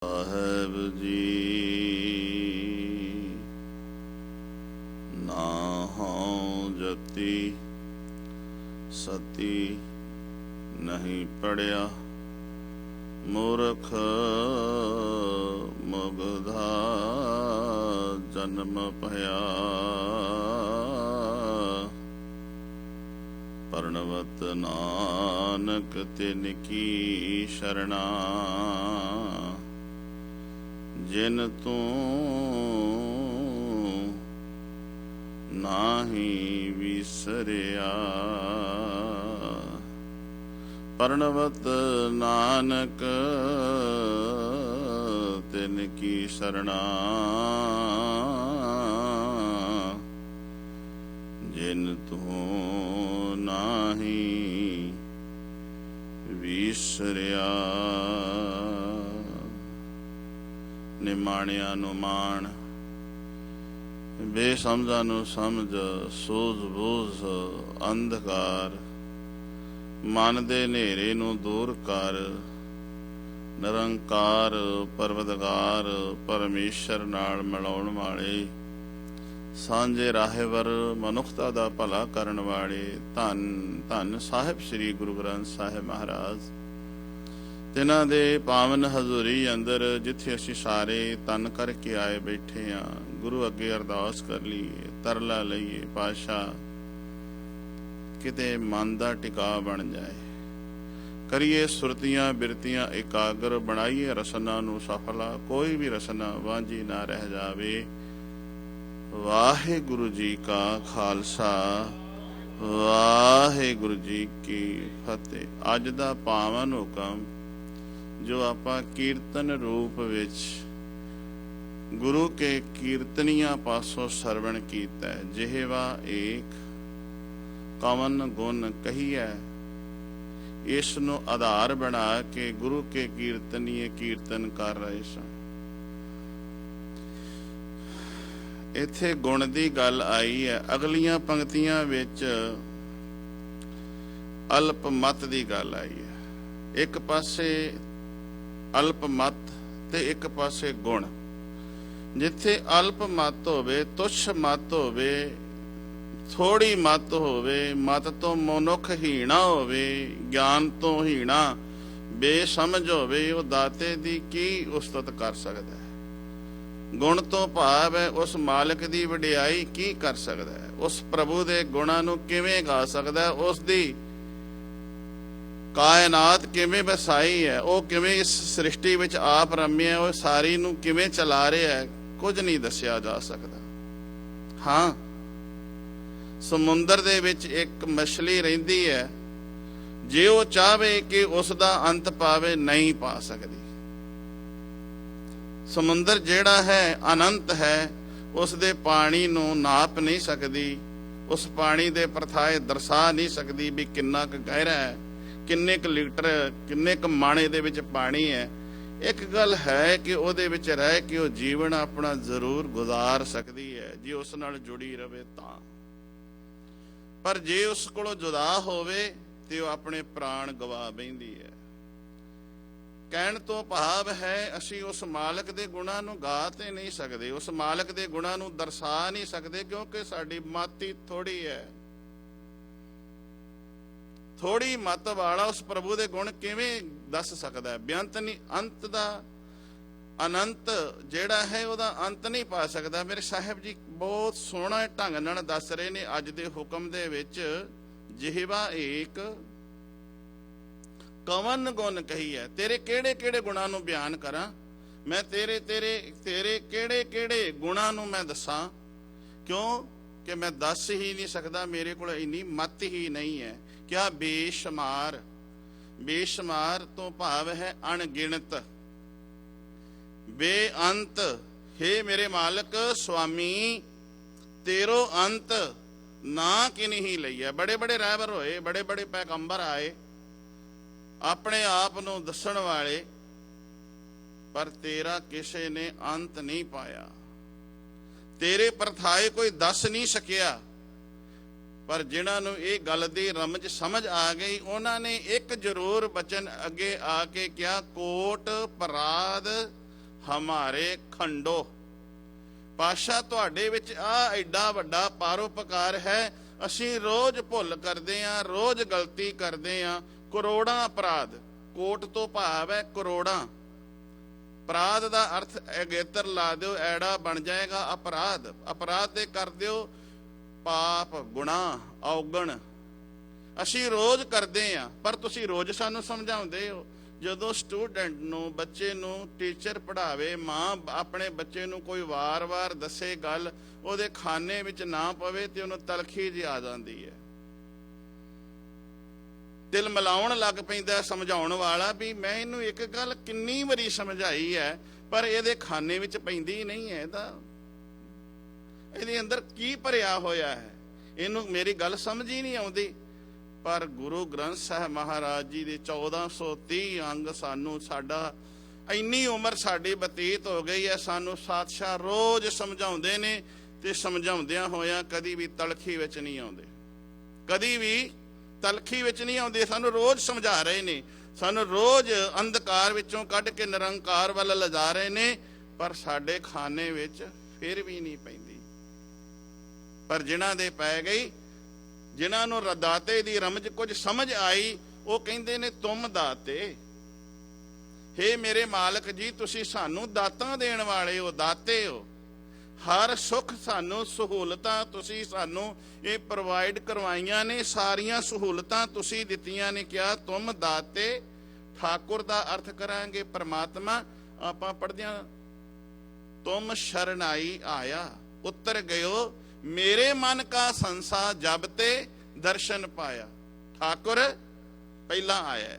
ਸਾਹਿਬ ਜੀ ਨਾਹੋਂ ਜਤੀ ਸਤੀ ਨਹੀਂ ਪੜਿਆ, ਮੂਰਖ ਮੁਗਧਾ ਜਨਮ ਭਇਆ। ਪਰਣਵਤ ਨਾਨਕ ਤਿਨ ਕੀ ਸ਼ਰਣਾ, ਜਿਨ ਤੂੰ ਨਾਹੀ ਵਿਸਰਿਆ। ਪਰਣਵਤ ਨਾਨਕ ਤਿਨ ਕੀ ਸ਼ਰਣਾ, ਜਿਨ ਤੂੰ ਨਾਹੀ ਵਿਸਰਿਆ। ਨਿਮਾਣਿਆਂ ਨੂੰ ਮਾਣ, ਬੇਸਮਝਾਂ ਨੂੰ ਸਮਝ, ਸੂਝ ਬੂਝ ਅੰਧਕਾਰ, ਮਨ ਦੇ ਹਨੇਰੇ ਨੂੰ ਦੂਰ ਕਰ। ਨਿਰੰਕਾਰ ਪਰਵਤਗਾਰ ਪਰਮੇਸ਼ਰ ਨਾਲ ਮਿਲਾਉਣ ਵਾਲੇ, ਸਾਂਝੇ ਰਾਹੇਵਰ ਮਨੁੱਖਤਾ ਦਾ ਭਲਾ ਕਰਨ ਵਾਲੇ ਧੰਨ ਧੰਨ ਸਾਹਿਬ ਸ੍ਰੀ ਗੁਰੂ ਗ੍ਰੰਥ ਸਾਹਿਬ ਮਹਾਰਾਜ। ਤਿਨਾਂ ਦੇ ਪਾਵਨ ਹਜ਼ੂਰੀ ਅੰਦਰ ਜਿੱਥੇ ਅਸੀਂ ਸਾਰੇ ਤਨ ਕਰਕੇ ਆਏ ਬੈਠੇ ਹਾਂ, ਗੁਰੂ ਅੱਗੇ ਅਰਦਾਸ ਕਰ ਲਈਏ, ਤਰਲਾ ਲਈਏ, ਪਾਤਸ਼ਾਹ ਕਿਤੇ ਮਨ ਦਾ ਟਿਕਾ ਬਣ ਜਾਏ। ਕਰੀਏ ਸੁਰਤੀਆਂ ਬਿਰਤੀਆਂ ਇਕਾਗਰ, ਬਣਾਈਏ ਰਸਨਾ ਨੂੰ ਸਫਲਾ, ਕੋਈ ਵੀ ਰਸਨਾ ਵਾਂਝੀ ਨਾ ਰਹਿ ਜਾਵੇ। ਵਾਹਿਗੁਰੂ ਜੀ ਕਾ ਖਾਲਸਾ, ਵਾਹਿਗੁਰੂ ਜੀ ਕੀ ਫਤਿਹ। ਅੱਜ ਦਾ ਪਾਵਨ ਹੁਕਮ ਜੋ ਆਪਾਂ ਕੀਰਤਨ ਰੂਪ ਵਿੱਚ ਗੁਰੂ ਕੇ ਕੀਰਤਨੀਆਂ ਪਾਸੋਂ ਸਰਵਣ ਕੀਤਾ, ਜਿਹਵਾ ਏਕ ਕਵਨ ਗੁਣ ਕਹੀਐ, ਇਸ ਨੂੰ ਆਧਾਰ ਬਣਾ ਕੇ ਗੁਰੂ ਕੇ ਕੀਰਤਨੀਏ ਕੀਰਤਨ ਕਰ ਰਹੇ ਸਨ। ਇੱਥੇ ਗੁਣ ਦੀ ਗੱਲ ਆਈ ਹੈ। ਅਗਲੀਆਂ ਪੰਕਤੀਆਂ ਵਿੱਚ ਅਲਪ ਮਤ ਦੀ ਗੱਲ ਆਈ ਹੈ। ਇੱਕ ਪਾਸੇ ਅਲਪ ਮਤ ਤੇ ਇੱਕ ਪਾਸੇ ਗੁਣ। ਜਿੱਥੇ ਅਲਪ ਮਤ ਹੋਵੇ, ਤੁਛ ਮਤ ਹੋਵੇ, ਥੋੜੀ ਮਤ ਹੋਵੇ, ਮਤ ਤੋਂ ਮਨੁੱਖ ਹੀਣਾ ਹੋਵੇ, ਗਿਆਨ ਤੋਂ ਹੀਣਾ ਬੇਸਮਝ ਹੋਵੇ, ਉਹ ਦਾਤੇ ਦੀ ਕੀ ਉਸਤਤ ਕਰ ਸਕਦਾ ਹੈ? ਗੁਣ ਤੋਂ ਭਾਵ ਹੈ ਉਸ ਮਾਲਕ ਦੀ ਵਡਿਆਈ ਕੀ ਕਰ ਸਕਦਾ ਹੈ? ਉਸ ਪ੍ਰਭੂ ਦੇ ਗੁਣਾਂ ਨੂੰ ਕਿਵੇਂ ਗਾ ਸਕਦਾ ਹੈ? ਉਸ ਦੀ ਕਾਇਨਾਤ ਕਿਵੇਂ ਵਸਾਈ ਹੈ, ਉਹ ਕਿਵੇਂ ਇਸ ਸ੍ਰਿਸ਼ਟੀ ਵਿੱਚ ਆਪ ਰਮਿਆ, ਉਹ ਸਾਰੀ ਨੂੰ ਕਿਵੇਂ ਚਲਾ ਰਿਹਾ ਹੈ, ਕੁਝ ਨਹੀਂ ਦੱਸਿਆ ਜਾ ਸਕਦਾ। ਹਾਂ, ਸਮੁੰਦਰ ਦੇ ਵਿੱਚ ਇੱਕ ਮਛਲੀ ਰਹਿੰਦੀ ਹੈ, ਜੇ ਉਹ ਚਾਹਵੇ ਕਿ ਉਸ ਦਾ ਅੰਤ ਪਾਵੇ, ਨਹੀਂ ਪਾ ਸਕਦੀ। ਸਮੁੰਦਰ ਜਿਹੜਾ ਹੈ ਅਨੰਤ ਹੈ, ਉਸ ਦੇ ਪਾਣੀ ਨੂੰ ਨਾਪ ਨਹੀਂ ਸਕਦੀ, ਉਸ ਪਾਣੀ ਦੇ ਪ੍ਰਥਾਏ ਦਰਸਾ ਨਹੀਂ ਸਕਦੀ ਵੀ ਕਿੰਨਾ ਕੁ ਗਹਿਰਾ ਹੈ, ਕਿੰਨੇ ਕੁ ਲੀਟਰ, ਕਿੰਨੇ ਕੁ ਮਾਣੇ ਦੇ ਵਿੱਚ ਪਾਣੀ ਹੈ। ਇੱਕ ਗੱਲ ਹੈ ਕਿ ਉਹਦੇ ਵਿੱਚ ਰਹਿ ਕੇ ਉਹ ਜੀਵਨ ਆਪਣਾ ਜ਼ਰੂਰ ਗੁਜ਼ਾਰ ਸਕਦੀ ਹੈ, ਜੇ ਉਸ ਨਾਲ ਜੁੜੀ ਰਵੇ ਤਾਂ। ਪਰ ਜੇ ਉਸ ਕੋਲੋਂ ਜੁਦਾ ਹੋਵੇ ਤੇ ਉਹ ਆਪਣੇ ਪ੍ਰਾਣ ਗਵਾ ਬੈਂਦੀ ਹੈ। ਕਹਿਣ ਤੋਂ ਭਾਵ ਹੈ ਅਸੀਂ ਉਸ ਮਾਲਕ ਦੇ ਗੁਣਾਂ ਨੂੰ ਗਾ ਤੇ ਨਹੀਂ ਸਕਦੇ, ਉਸ ਮਾਲਕ ਦੇ ਗੁਣਾਂ ਨੂੰ ਦਰਸਾ ਨਹੀਂ ਸਕਦੇ, ਕਿਉਂਕਿ ਸਾਡੀ ਮਤ ਹੀ ਥੋੜੀ ਹੈ। ਥੋੜੀ ਮਤ ਵਾਲਾ ਉਸ ਪ੍ਰਭੂ ਦੇ ਗੁਣ ਕਿਵੇਂ ਦੱਸ ਸਕਦਾ ਹੈ? ਬੇਅੰਤ ਨਹੀਂ, ਅੰਤ ਦਾ ਅਨੰਤ ਜਿਹੜਾ ਹੈ ਉਹਦਾ ਅੰਤ ਨਹੀਂ ਪਾ ਸਕਦਾ। ਮੇਰੇ ਸਾਹਿਬ ਜੀ ਬਹੁਤ ਸੋਹਣਾ ਢੰਗ ਨਾਲ ਦੱਸ ਰਹੇ ਨੇ ਅੱਜ ਦੇ ਹੁਕਮ ਦੇ ਵਿੱਚ, ਜਿਹਵਾ ਏਕ ਕਵਨ ਗੁਣ ਕਹੀ ਹੈ। ਤੇਰੇ ਕਿਹੜੇ ਕਿਹੜੇ ਗੁਣਾਂ ਨੂੰ ਬਿਆਨ ਕਰਾਂ ਮੈਂ? ਤੇਰੇ ਕਿਹੜੇ ਕਿਹੜੇ ਗੁਣਾਂ ਨੂੰ ਮੈਂ ਦੱਸਾਂ? ਕਿਉਂ ਕਿ ਮੈਂ ਦੱਸ ਹੀ ਨਹੀਂ ਸਕਦਾ, ਮੇਰੇ ਕੋਲ ਇੰਨੀ ਮਤ ਹੀ ਨਹੀਂ ਹੈ। ਕਿਆ ਬੇਸ਼ੁਮਾਰ, ਬੇਸ਼ੁਮਾਰ ਤੋਂ ਭਾਵ ਹੈ ਅਣਗਿਣਤ, ਬੇਅੰਤ। ਹੇ ਮੇਰੇ ਮਾਲਕ ਸੁਆਮੀ, ਤੇਰੋ ਅੰਤ ਨਾ ਕਿਨਹੀ ਲਈਐ। ਬੜੇ ਬੜੇ ਰਹਿਬਰ ਹੋਏ, ਬੜੇ ਬੜੇ ਪੈਗੰਬਰ ਆਏ ਆਪਣੇ ਆਪ ਨੂੰ ਦੱਸਣ ਵਾਲੇ, ਪਰ ਤੇਰਾ ਕਿਸੇ ਨੇ ਅੰਤ ਨਹੀਂ ਪਾਇਆ। ਤੇਰੇ ਪ੍ਰਥਾਏ ਕੋਈ ਦੱਸ ਨਹੀਂ ਸਕਿਆ। ਪਰ ਜਿਨ੍ਹਾਂ ਨੂੰ ਇਹ ਗੱਲ ਦੀ ਰਮਜ ਸਮਝ ਆ ਗਈ, ਉਹਨਾਂ ਨੇ ਇੱਕ ਜ਼ਰੂਰ ਬਚਨ ਅੱਗੇ ਆ ਕੇ ਕਿਹਾ, ਕੋਟ ਪਰਾਧ ਹਮਾਰੇ ਖੰਡੋ। ਪਾਸ਼ਾ ਤੁਹਾਡੇ ਵਿੱਚ ਆ ਐਡਾ ਵੱਡਾ ਪਰਉਪਕਾਰ ਹੈ, ਅਸੀਂ ਰੋਜ਼ ਭੁੱਲ ਕਰਦੇ ਆਂ, ਰੋਜ਼ ਗਲਤੀ ਕਰਦੇ ਆਂ। ਕਰੋੜਾਂ ਅਪਰਾਧ, ਕੋਟ ਤੋਂ ਭਾਵ ਹੈ ਕਰੋੜਾਂ। ਅਪਰਾਧ ਦਾ ਅਰਥ ਅਗੇਤਰ ਲਾ ਦਿਓ, ਐੜਾ ਬਣ ਜਾਏਗਾ ਅਪਰਾਧ। ਅਪਰਾਧ ਦੇ ਕਰ ਦਿਓ ਪਾਪ, ਗੁਨਾਹ, ਔਗਣ। ਅਸੀਂ ਰੋਜ਼ ਕਰਦੇ ਆਂ, ਪਰ ਤੁਸੀਂ ਰੋਜ਼ ਸਾਨੂੰ ਸਮਝਾਉਂਦੇ ਹੋ। ਜਦੋਂ ਸਟੂਡੈਂਟ ਨੂੰ, ਬੱਚੇ ਨੂੰ ਟੀਚਰ ਪੜ੍ਹਾਵੇ, ਮਾਂ ਆਪਣੇ ਬੱਚੇ ਨੂੰ ਕੋਈ ਵਾਰ-ਵਾਰ ਦੱਸੇ ਗੱਲ, ਉਹਦੇ ਖਾਨੇ ਵਿੱਚ ਨਾ ਪਵੇ ਤੇ ਉਹਨੂੰ ਤਲਖੀ ਜਿਹੀ ਆ ਜਾਂਦੀ ਹੈ। ਦਿਲ ਮਿਲਾਉਣ ਲੱਗ ਪੈਂਦਾ ਸਮਝਾਉਣ ਵਾਲਾ ਵੀ ਮੈਂ ਇਹਨੂੰ ਇੱਕ ਗੱਲ ਕਿੰਨੀ ਵਾਰੀ ਸਮਝਾਈ ਹੈ, ਪਰ ਇਹਦੇ ਖਾਨੇ ਵਿੱਚ ਪੈਂਦੀ ਨਹੀਂ ਹੈ। ਇਹਦੇ ਅੰਦਰ ਕੀ ਭਰਿਆ ਹੋਇਆ ਹੈ, ਇਹਨੂੰ ਮੇਰੀ ਗੱਲ ਸਮਝ ਹੀ ਨਹੀਂ ਆਉਂਦੀ। ਪਰ ਗੁਰੂ ਗ੍ਰੰਥ ਸਾਹਿਬ ਮਹਾਰਾਜ ਜੀ ਦੇ 1430 ਅੰਗ ਸਾਨੂੰ, ਸਾਡਾ ਇੰਨੀ ਉਮਰ ਸਾਡੀ ਬਤੀਤ ਹੋ ਗਈ ਹੈ, ਸਾਨੂੰ ਸਾਤਸ਼ਾਹ ਰੋਜ਼ ਸਮਝਾਉਂਦੇ ਨੇ ਤੇ ਸਮਝਾਉਂਦਿਆਂ ਹੋਇਆਂ ਕਦੀ ਵੀ ਤਲਖੀ ਵਿੱਚ ਨਹੀਂ ਆਉਂਦੇ, ਕਦੀ ਵੀ ਤਲਖੀ ਵਿੱਚ ਨਹੀਂ ਆਉਂਦੇ। ਸਾਨੂੰ ਰੋਜ਼ ਸਮਝਾ ਰਹੇ ਨੇ, ਸਾਨੂੰ ਰੋਜ਼ ਅੰਧਕਾਰ ਵਿੱਚੋਂ ਕੱਢ ਕੇ ਨਿਰੰਕਾਰ ਵੱਲ ਲਿਜਾ ਰਹੇ ਨੇ, ਪਰ ਸਾਡੇ ਖਾਨੇ ਵਿੱਚ ਫਿਰ ਵੀ ਨਹੀਂ ਪੈਂਦੀ। ਪਰ ਜਿਨ੍ਹਾਂ ਦੇ ਪੈ ਗਈ, ਜਿਨ੍ਹਾਂ ਨੂੰ ਦਾਤੇ ਦੀ ਰਮਜ ਕੁਝ ਸਮਝ ਆਈ, ਉਹ ਕਹਿੰਦੇ ਨੇ ਤੁਮ ਦਾਤੇ। ਹੇ ਮੇਰੇ ਮਾਲਕ ਜੀ, ਤੁਸੀਂ ਸਾਨੂੰ ਦਾਤਾਂ ਦੇਣ ਵਾਲੇ ਹੋ, ਦਾਤੇ ਹੋ। ਹਰ ਸੁੱਖ ਸਾਨੂੰ, ਸਹੂਲਤਾਂ ਤੁਸੀਂ ਸਾਨੂੰ ਇਹ ਪ੍ਰੋਵਾਈਡ ਕਰਵਾਈਆਂ ਨੇ, ਸਾਰੀਆਂ ਸਹੂਲਤਾਂ ਤੁਸੀਂ ਦਿੱਤੀਆਂ ਨੇ। ਕਿਹਾ ਤੁਮ ਦਾਤੇ। ਠਾਕੁਰ ਦਾ ਅਰਥ ਕਰਾਂਗੇ ਪਰਮਾਤਮਾ। ਆਪਾਂ ਪੜ੍ਹਦਿਆਂ ਤੁਮ ਸ਼ਰਨਾਈ ਆਇਆ, ਉਤਰ ਗਇਓ ਮੇਰੇ ਮਨ ਕਾ ਸੰਸਾ, ਜਬ ਤੇ ਦਰਸ਼ਨ ਪਾਇਆ। ਠਾਕੁਰ ਪਹਿਲਾਂ ਆਇਆ,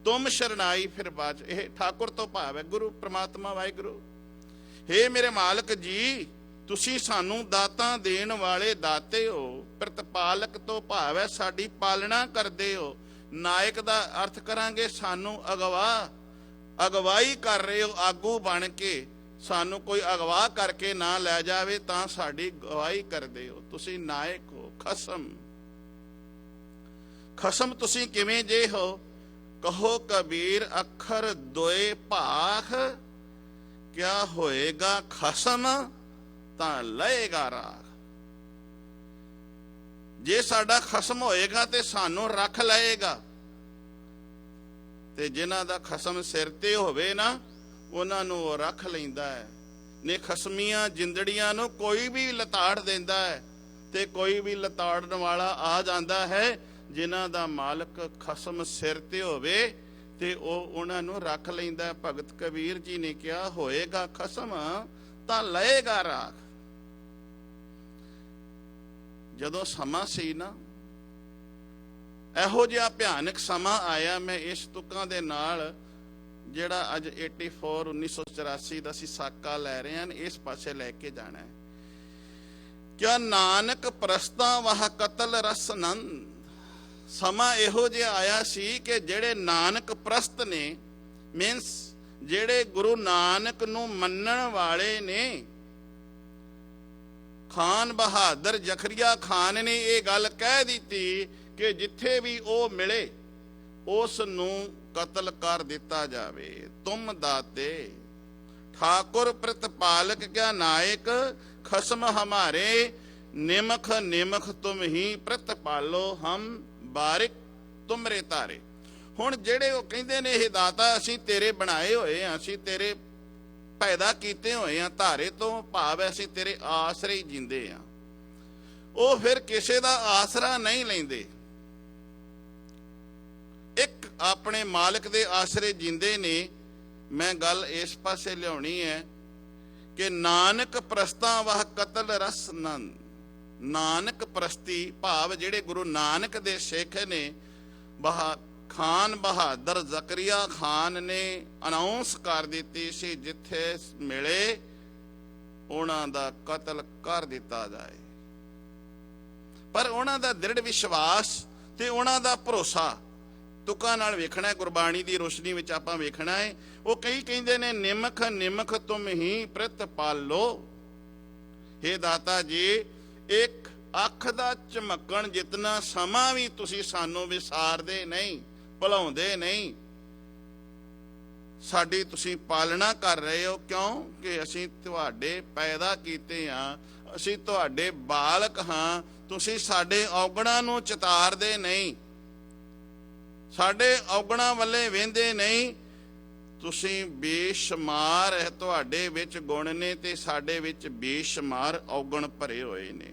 ਤੁਮ ਸ਼ਰਨਾਈ ਫਿਰ ਬਾਅਦ। ਇਹ ਠਾਕੁਰ ਤੋਂ ਭਾਵ ਹੈ ਗੁਰੂ ਪਰਮਾਤਮਾ ਵਾਹਿਗੁਰੂ। ਹੇ ਮੇਰੇ ਮਾਲਕ ਜੀ, ਤੁਸੀਂ ਸਾਨੂੰ ਦਾਤਾਂ ਦੇਣ ਵਾਲੇ ਦਾਤੇ ਹੋ। ਪ੍ਰਤਪਾਲਕ ਤੋਂ ਭਾਵ ਹੈ ਸਾਡੀ ਪਾਲਣਾ ਕਰਦੇ ਹੋ। ਨਾਇਕ ਦਾ ਅਰਥ ਕਰਾਂਗੇ ਸਾਨੂੰ ਅਗਵਾਈ ਕਰ ਰਹੇ ਹੋ, ਆਗੂ ਬਣ ਕੇ। ਸਾਨੂੰ ਕੋਈ ਅਗਵਾ ਕਰਕੇ ਨਾ ਲੈ ਜਾਵੇ ਤਾਂ ਸਾਡੀ ਅਗਵਾਈ ਕਰਦੇ ਹੋ, ਤੁਸੀਂ ਨਾਇਕ ਹੋ। ਖਸਮ, ਖਸਮ ਤੁਸੀਂ ਕਿਵੇਂ ਜੇ ਹੋ? ਕਹੋ ਕਬੀਰ ਅੱਖਰ ਦੋਏ ਭਾਖ, ਕਿਆ ਹੋਏਗਾ ਖਸਮ ਤਾਂ ਲਏਗਾ ਰਾਖ। ਜੇ ਸਾਡਾ ਖਸਮ ਹੋਏਗਾ ਤੇ ਸਾਨੂੰ ਰੱਖ ਲਏਗਾ, ਤੇ ਜਿਨ੍ਹਾਂ ਦਾ ਖਸਮ ਸਿਰ ਤੇ ਹੋਵੇ ਨਾ, ਉਹਨਾਂ ਨੂੰ ਉਹ ਰੱਖ ਲੈਂਦਾ ਹੈ। ਨੇ ਖਸਮੀਆਂ ਜਿੰਦੜੀਆਂ ਨੂੰ ਕੋਈ ਵੀ ਲਤਾੜ ਦਿੰਦਾ ਹੈ, ਤੇ ਕੋਈ ਵੀ ਲਤਾੜਨ ਵਾਲਾ ਆ ਜਾਂਦਾ ਹੈ। ਜਿਨ੍ਹਾਂ ਦਾ ਮਾਲਕ ਖਸਮ ਸਿਰ ਤੇ ਹੋਵੇ ਤੇ ਉਹ ਉਹਨਾਂ ਨੂੰ ਰੱਖ ਲੈਂਦਾ। ਭਗਤ ਕਬੀਰ ਜੀ ਨੇ ਕਿਹਾ ਹੋਏਗਾ ਖਸਮ ਤਾਂ ਲਏਗਾ ਰਾਖ। ਜਦੋਂ ਸਮਾਂ ਸੀ ਨਾ, ਇਹੋ ਜਿਹਾ ਭਿਆਨਕ ਸਮਾਂ ਆਇਆ, ਮੈਂ ਇਸ ਤੁਕਾਂ ਦੇ ਨਾਲ ਜਿਹੜਾ ਅੱਜ 84 1984 ਦਾ ਅਸੀਂ ਸਾਕਾ ਲੈ ਰਹੇ ਹਾਂ, ਇਸ ਪਾਸੇ ਲੈ ਕੇ ਜਾਣਾ ਹੈ। ਕਿਆ ਨਾਨਕ ਪ੍ਰਸਤਾਂ ਵਾਹ ਕਤਲ ਰਸ ਨੰਦ। ਸਮਾਂ ਇਹੋ ਜਿਹਾ ਆਇਆ ਸੀ ਕਿ ਜਿਹੜੇ ਨਾਨਕ ਪ੍ਰਸਤ ਨੇ, ਮੀਨਸ ਜਿਹੜੇ ਗੁਰੂ ਨਾਨਕ ਨੂੰ ਮੰਨਣ ਵਾਲੇ ਨੇ, ਖਾਨ ਬਹਾਦਰ ਜ਼ਕਰੀਆ ਖਾਨ ਨੇ ਇਹ ਗੱਲ ਕਹਿ ਦਿੱਤੀ ਕਿ ਜਿੱਥੇ ਵੀ ਉਹ ਮਿਲੇ ਉਸ ਨੂੰ ਕਤਲ ਕਰ ਦਿੱਤਾ ਜਾਵੇ। ਤੁਮ ਦਾਤੇ ਠਾकुर ਪ੍ਰਤਪਾਲਕ ਕਿਆ ਨਾਇਕ, ਖਸਮ ਹਮਾਰੇ ਨਿਮਖ ਨਿਮਖ ਤੁਮ ਹੀ ਪ੍ਰਤਪਾਲੋ, ਹਮ ਬਾਰਿਕ ਤੁਮਰੇ ਤਾਰੇ। ਹੁਣ ਜਿਹੜੇ ਉਹ ਕਹਿੰਦੇ ਨੇ ਇਹ ਦਾਤਾ ਅਸੀਂ ਤੇਰੇ ਬਣਾਏ ਹੋਏ ਆ, ਅਸੀਂ ਤੇਰੇ ਪੈਦਾ ਕੀਤੇ ਹੋਏ ਆ, ਧਾਰੇ ਤੋਂ ਭਾਵ ਅਸੀਂ ਤੇਰੇ ਆਸਰੇ ਹੀ ਜਿੰਦੇ ਆ। ਉਹ ਫਿਰ ਕਿਸੇ ਦਾ ਆਸਰਾ ਨਹੀਂ ਲੈਂਦੇ, ਇੱਕ ਆਪਣੇ ਮਾਲਕ ਦੇ ਆਸਰੇ ਜਿੰਦੇ ਨੇ। ਮੈਂ ਗੱਲ ਇਸ ਪਾਸੇ ਲਿਆਉਣੀ ਹੈ ਕਿ ਨਾਨਕ ਪ੍ਰਸਤਾਂ ਵਾਹ ਕਤਲ ਰਸ ਨੰਦ। ਨਾਨਕ ਪ੍ਰਸਤੀ ਭਾਵ ਜਿਹੜੇ ਗੁਰੂ ਨਾਨਕ ਦੇ ਸਿੱਖ ਨੇ, ਖਾਨ ਬਹਾਦਰ ਜ਼ਕਰੀਆ ਖਾਨ ਨੇ ਅਨਾਉਂਸ ਕਰ ਦਿੱਤੀ ਸੀ ਜਿੱਥੇ ਮਿਲੇ ਉਹਨਾਂ ਦਾ ਕਤਲ ਕਰ ਦਿੱਤਾ ਜਾਏ। ਪਰ ਉਹਨਾਂ ਦਾ ਦ੍ਰਿੜ ਵਿਸ਼ਵਾਸ ਤੇ ਉਹਨਾਂ ਦਾ ਭਰੋਸਾ ਤੁਕਾਂ ਨਾਲ ਵੇਖਣਾ, ਗੁਰਬਾਣੀ ਦੀ ਰੋਸ਼ਨੀ ਵਿੱਚ ਆਪਾਂ ਵੇਖਣਾ ਹੈ। ਉਹ ਕਈ ਕਹਿੰਦੇ ਨੇ ਨਿਮਖ ਨਿਮਖ ਤੁਮ ਹੀ ਪ੍ਰਤਪਾਲੋ। ਹੇ ਦਾਤਾ ਜੀ, ਇੱਕ ਅੱਖ ਦਾ ਝਮਕਣ ਜਿਤਨਾ ਸਮਾਂ ਵੀ ਤੁਸੀਂ ਸਾਨੂੰ ਵਿਸਾਰਦੇ ਨਹੀਂ, ਭੁਲਾਉਂਦੇ ਨਹੀਂ। ਸਾਡੀ ਤੁਸੀਂ ਪਾਲਣਾ ਕਰ ਰਹੇ ਹੋ। ਕਿਉਂ ਕਿ ਅਸੀਂ ਤੁਹਾਡੇ ਪੈਦਾ ਕੀਤੇ ਹਾਂ, ਅਸੀਂ ਤੁਹਾਡੇ ਬਾਲਕ ਹਾਂ। ਤੁਸੀਂ ਸਾਡੇ ਔਗਣਾਂ ਨੂੰ ਚਿਤਾਰਦੇ ਨਹੀਂ, ਸਾਡੇ ਔਗਣਾਂ ਵੱਲੇ ਵੇਂਦੇ ਨਹੀਂ। ਤੁਸੀਂ ਬੇਸ਼ੁਮਾਰ ਹੈ, ਤੁਹਾਡੇ ਵਿੱਚ ਗੁਣ ਨੇ ਤੇ ਸਾਡੇ ਵਿੱਚ ਬੇਸ਼ੁਮਾਰ ਔਗਣ ਭਰੇ ਹੋਏ ਨੇ।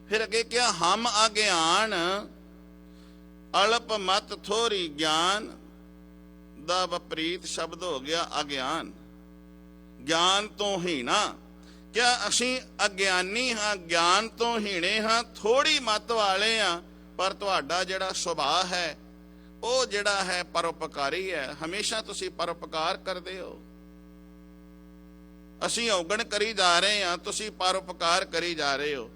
ਫਿਰ ਅੱਗੇ ਕਿਹਾ ਹਮ ਅਗਿਆਨ ਅਲਪ ਮਤ ਥੋਰੀ ਗਿਆਨ ਦਾ ਵਿਪਰੀਤ ਸ਼ਬਦ ਹੋ ਗਿਆ ਅਗਿਆਨ, ਗਿਆਨ ਤੋਂ ਹੀਣਾ। ਕਿਆ ਅਸੀਂ ਅਗਿਆਨੀ ਹਾਂ, ਗਿਆਨ ਤੋਂ ਹੀਣੇ ਹਾਂ, ਥੋੜੀ ਮੱਤ ਵਾਲੇ ਹਾਂ, ਪਰ ਤੁਹਾਡਾ ਜਿਹੜਾ ਸੁਭਾਅ ਹੈ ਉਹ ਜਿਹੜਾ ਹੈ ਪਰਉਪਕਾਰੀ ਹੈ। ਹਮੇਸ਼ਾ ਤੁਸੀਂ ਪਰਉਪਕਾਰ ਕਰਦੇ ਹੋ। ਅਸੀਂ ਔਗਣ ਕਰੀ ਜਾ ਰਹੇ ਹਾਂ, ਤੁਸੀਂ ਪਰਉਪਕਾਰ ਕਰੀ ਜਾ ਰਹੇ ਹੋ।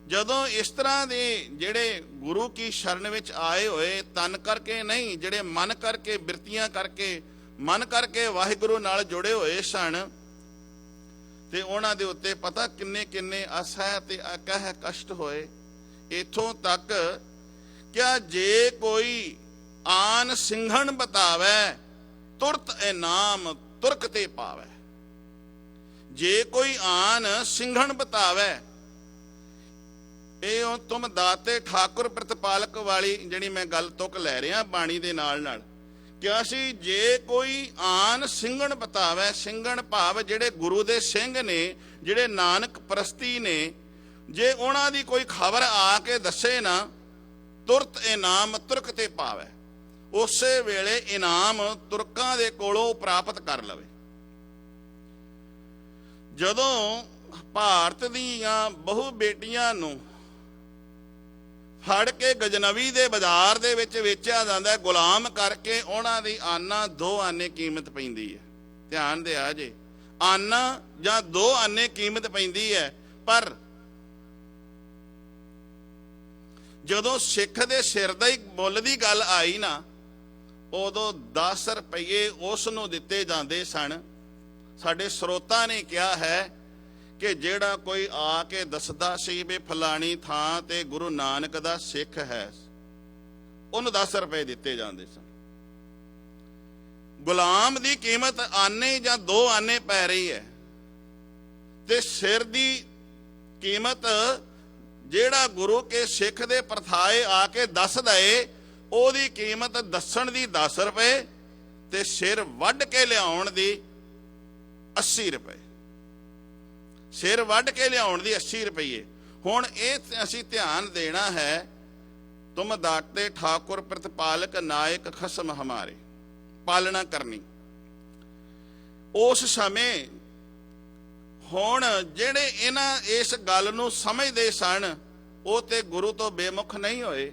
ਜਦੋਂ ਇਸ ਤਰ੍ਹਾਂ ਦੇ ਜਿਹੜੇ ਗੁਰੂ ਕੀ ਸ਼ਰਨ ਵਿੱਚ ਆਏ ਹੋਏ, ਤਨ ਕਰਕੇ ਨਹੀਂ, ਜਿਹੜੇ ਮਨ ਕਰਕੇ, ਬਿਰਤੀਆਂ ਕਰਕੇ, ਮਨ ਕਰਕੇ ਵਾਹਿਗੁਰੂ ਨਾਲ ਜੁੜੇ ਹੋਏ ਸਨ, ਤੇ ਉਹਨਾਂ ਦੇ ਉੱਤੇ ਪਤਾ ਕਿੰਨੇ ਕਿੰਨੇ ਅਸਹਿ ਤੇ ਅਕਹਿ ਕਸ਼ਟ ਹੋਏ। ਇਥੋਂ ਤੱਕ ਕਿਆ ਜੇ ਕੋਈ ਆਨ ਸਿੰਘਣ ਬਤਾਵੇ ਤੁਰਤ ਇਨਾਮ ਤੁਰਕ ਤੇ ਪਾਵੇ। ਜੇ ਕੋਈ ਆਨ ਸਿੰਘਣ ਬਤਾਵੇ, ਇਹ ਤੁਮ ਦਾਤੇ ਠਾਕੁਰ ਪ੍ਰਤਪਾਲਕ ਵਾਲੀ ਜਿਹੜੀ ਮੈਂ ਗੱਲ ਤੁਕ ਲੈ ਰਿਹਾ ਬਾਣੀ ਦੇ ਨਾਲ ਨਾਲ। ਕਿਹਾ ਸੀ ਜੇ ਕੋਈ ਆਨ ਸਿੰਘਣ ਬਤਾਵੇ, ਸਿੰਘਣ ਭਾਵ ਜਿਹੜੇ ਗੁਰੂ ਦੇ ਸਿੰਘ ਨੇ, ਜਿਹੜੇ ਨਾਨਕ ਪ੍ਰਸਤੀ ਨੇ, ਜੇ ਉਹਨਾਂ ਦੀ ਕੋਈ ਖਬਰ ਆ ਕੇ ਦੱਸੇ ਨਾ, ਤੁਰਤ ਇਨਾਮ ਤੁਰਕ ਤੇ ਪਾਵੇ, ਉਸੇ ਵੇਲੇ ਇਨਾਮ ਤੁਰਕਾਂ ਦੇ ਕੋਲੋਂ ਪ੍ਰਾਪਤ ਕਰ ਲਵੇ। ਜਦੋਂ ਭਾਰਤ ਦੀਆਂ ਬਹੁ ਬੇਟੀਆਂ ਨੂੰ ਫੜ ਕੇ ਗਜਨਵੀ ਦੇ ਬਾਜ਼ਾਰ ਦੇ ਵਿੱਚ ਵੇਚਿਆ ਜਾਂਦਾ, ਗੁਲਾਮ ਕਰਕੇ, ਉਹਨਾਂ ਦੀ ਆਨਾ 2 ਆਨੇ ਕੀਮਤ ਪੈਂਦੀ ਹੈ। ਧਿਆਨ ਦਿਆ ਜੇ, ਆਨਾ ਜਾਂ 2 ਆਨੇ ਕੀਮਤ ਪੈਂਦੀ ਹੈ। ਪਰ ਜਦੋਂ ਸਿੱਖ ਦੇ ਸਿਰ ਦਾ ਹੀ ਮੁੱਲ ਦੀ ਗੱਲ ਆਈ ਨਾ, ਉਦੋਂ 10 ਰੁਪਏ ਉਸ ਨੂੰ ਦਿੱਤੇ ਜਾਂਦੇ ਸਨ। ਸਾਡੇ ਸਰੋਤਾਂ ਨੇ ਕਿਹਾ ਹੈ ਕਿ ਜਿਹੜਾ ਕੋਈ ਆ ਕੇ ਦੱਸਦਾ ਸੀ ਵੀ ਫਲਾਣੀ ਥਾਂ ਤੇ ਗੁਰੂ ਨਾਨਕ ਦਾ ਸਿੱਖ ਹੈ, ਉਹਨੂੰ 10 ਰੁਪਏ ਦਿੱਤੇ ਜਾਂਦੇ ਸਨ। ਗੁਲਾਮ ਦੀ ਕੀਮਤ ਆਨੇ ਜਾਂ 2 ਆਨੇ ਪੈ ਰਹੀ ਹੈ, ਤੇ ਸਿਰ ਦੀ ਕੀਮਤ ਜਿਹੜਾ ਗੁਰੂ ਕੇ ਸਿੱਖ ਦੇ ਪਰਥਾਏ ਆ ਕੇ ਦੱਸ ਦਏ, ਉਹਦੀ ਕੀਮਤ ਦੱਸਣ ਦੀ 10 ਰੁਪਏ ਤੇ ਸਿਰ ਵੱਢ ਕੇ ਲਿਆਉਣ ਦੀ 80 ਰੁਪਏ। ਸਿਰ ਵੱਢ ਕੇ ਲਿਆਉਣ ਦੀ 80 ਰੁਪਏ। ਹੁਣ ਇਹ ਅਸੀਂ ਧਿਆਨ ਦੇਣਾ ਹੈ। ਤੁਮ ਦਾਤੇ ਠਾਕੁਰ ਪ੍ਰਤਪਾਲਕ ਨਾਇਕ ਖਸਮ ਹਮਾਰੇ, ਪਾਲਣਾ ਕਰਨੀ। ਉਸ ਸਮੇਂ ਹੁਣ ਜਿਹੜੇ ਇਹਨਾਂ ਇਸ ਗੱਲ ਨੂੰ ਸਮਝਦੇ ਸਨ, ਉਹ ਤੇ ਗੁਰੂ ਤੋਂ ਬੇਮੁਖ ਨਹੀਂ ਹੋਏ,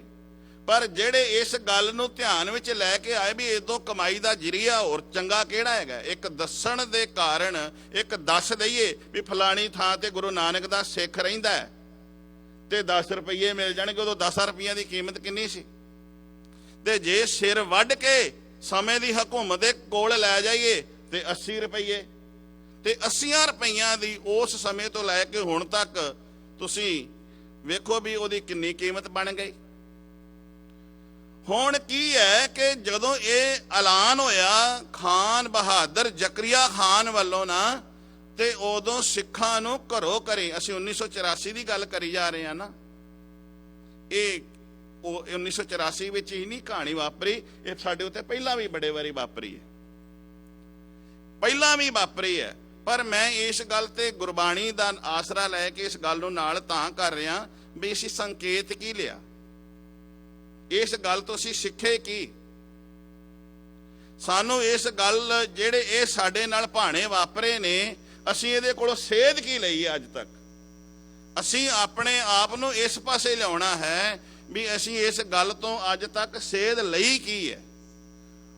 ਪਰ ਜਿਹੜੇ ਇਸ ਗੱਲ ਨੂੰ ਧਿਆਨ ਵਿੱਚ ਲੈ ਕੇ ਆਏ ਵੀ ਇਦੋਂ ਕਮਾਈ ਦਾ ਜਰੀਆ ਹੋਰ ਚੰਗਾ ਕਿਹੜਾ ਹੈਗਾ, ਇੱਕ ਦੱਸਣ ਦੇ ਕਾਰਨ, ਇੱਕ ਦੱਸ ਦਈਏ ਵੀ ਫਲਾਣੀ ਥਾਂ ਤੇ ਗੁਰੂ ਨਾਨਕ ਦਾ ਸਿੱਖ ਰਹਿੰਦਾ ਹੈ ਤੇ 10 ਰੁਪਏ ਮਿਲ ਜਾਣਗੇ। ਉਦੋਂ 10 ਰੁਪਈਆਂ ਦੀ ਕੀਮਤ ਕਿੰਨੀ ਸੀ? ਤੇ ਜੇ ਸਿਰ ਵੱਢ ਕੇ ਸਮੇਂ ਦੀ ਹਕੂਮਤ ਦੇ ਕੋਲ ਲੈ ਜਾਈਏ ਤੇ 80 ਰੁਪਏ। ਤੇ 80 ਰੁਪਈਆਂ ਦੀ ਉਸ ਸਮੇਂ ਤੋਂ ਲੈ ਕੇ ਹੁਣ ਤੱਕ ਤੁਸੀਂ ਵੇਖੋ ਵੀ ਉਹਦੀ ਕਿੰਨੀ ਕੀਮਤ ਬਣ ਗਈ। ਹੁਣ ਕੀ ਹੈ ਕਿ ਜਦੋਂ ਇਹ ਐਲਾਨ ਹੋਇਆ ਖਾਨ ਬਹਾਦਰ ਜ਼ਕਰੀਆ ਖਾਨ ਵੱਲੋਂ ਨਾ, ਤੇ ਉਦੋਂ ਸਿੱਖਾਂ ਨੂੰ ਘਰੋਂ ਘਰੇ, ਅਸੀਂ 1984 ਦੀ ਗੱਲ ਕਰੀ ਜਾ ਰਹੇ ਹਾਂ ਨਾ, ਇਹ ਉਹ 1984 ਵਿੱਚ ਹੀ ਨਹੀਂ ਕਹਾਣੀ ਵਾਪਰੀ, ਇਹ ਸਾਡੇ ਉੱਤੇ ਪਹਿਲਾਂ ਵੀ ਬੜੇ ਵਾਰੀ ਵਾਪਰੀ ਹੈ, ਪਹਿਲਾਂ ਵੀ ਵਾਪਰੀ ਹੈ। ਪਰ ਮੈਂ ਇਸ ਗੱਲ ਤੇ ਗੁਰਬਾਣੀ ਦਾ ਆਸਰਾ ਲੈ ਕੇ ਇਸ ਗੱਲ ਨੂੰ ਨਾਲ ਤਾਂ ਕਰ ਰਿਹਾ ਵੀ ਅਸੀਂ ਸੰਕੇਤ ਕੀ ਲਿਆ, ਇਸ ਗੱਲ ਤੋਂ ਅਸੀਂ ਸਿੱਖੇ ਕੀ। ਸਾਨੂੰ ਇਸ ਗੱਲ, ਜਿਹੜੇ ਇਹ ਸਾਡੇ ਨਾਲ ਭਾਣੇ ਵਾਪਰੇ ਨੇ, ਅਸੀਂ ਇਹਦੇ ਕੋਲੋਂ ਸੇਧ ਕੀ ਲਈ ਅੱਜ ਤੱਕ। ਅਸੀਂ ਆਪਣੇ ਆਪ ਨੂੰ ਇਸ ਪਾਸੇ ਲਿਆਉਣਾ ਹੈ ਵੀ ਅਸੀਂ ਇਸ ਗੱਲ ਤੋਂ ਅੱਜ ਤੱਕ ਸੇਧ ਲਈ ਕੀ ਹੈ।